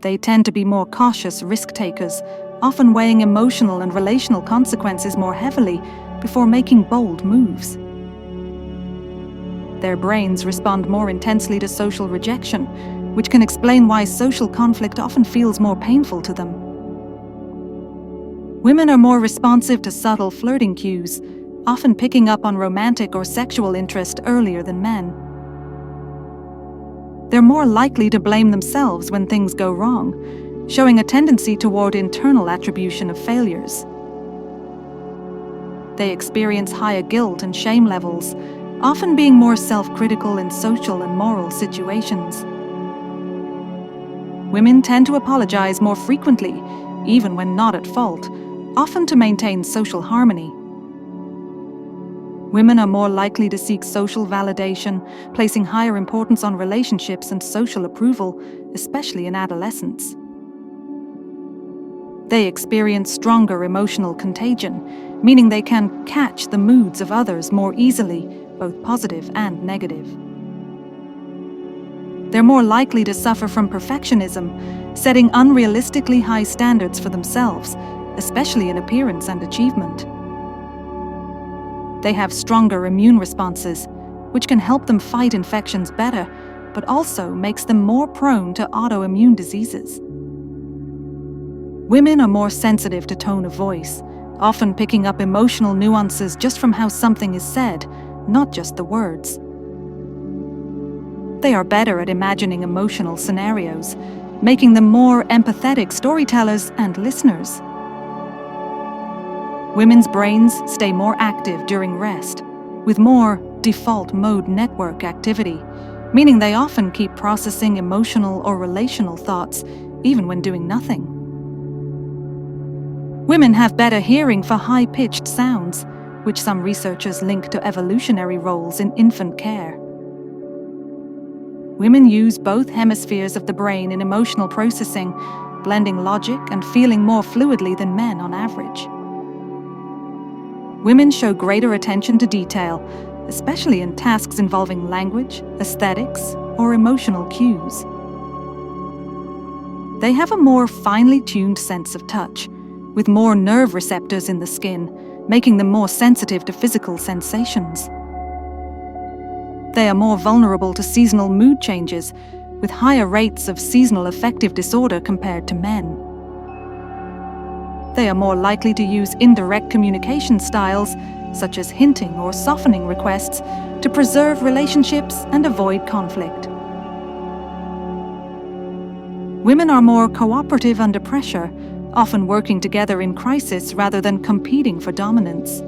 They tend to be more cautious risk-takers, often weighing emotional and relational consequences more heavily before making bold moves. Their brains respond more intensely to social rejection, which can explain why social conflict often feels more painful to them. Women are more responsive to subtle flirting cues, often picking up on romantic or sexual interest earlier than men. They're more likely to blame themselves when things go wrong, showing a tendency toward internal attribution of failures. They experience higher guilt and shame levels, often being more self-critical in social and moral situations. Women tend to apologize more frequently, even when not at fault, often to maintain social harmony. Women are more likely to seek social validation, placing higher importance on relationships and social approval, especially in adolescence. They experience stronger emotional contagion, meaning they can catch the moods of others more easily, both positive and negative. They're more likely to suffer from perfectionism, setting unrealistically high standards for themselves, especially in appearance and achievement. They have stronger immune responses, which can help them fight infections better, but also makes them more prone to autoimmune diseases. Women are more sensitive to tone of voice, often picking up emotional nuances just from how something is said, not just the words. They are better at imagining emotional scenarios, making them more empathetic storytellers and listeners. Women's brains stay more active during rest, with more default mode network activity, meaning they often keep processing emotional or relational thoughts even when doing nothing. Women have better hearing for high-pitched sounds, which some researchers link to evolutionary roles in infant care. Women use both hemispheres of the brain in emotional processing, blending logic and feeling more fluidly than men on average. Women show greater attention to detail, especially in tasks involving language, aesthetics, or emotional cues. They have a more finely tuned sense of touch, with more nerve receptors in the skin, making them more sensitive to physical sensations. They are more vulnerable to seasonal mood changes, with higher rates of seasonal affective disorder compared to men. They are more likely to use indirect communication styles, such as hinting or softening requests, to preserve relationships and avoid conflict. Women are more cooperative under pressure, often working together in crisis rather than competing for dominance.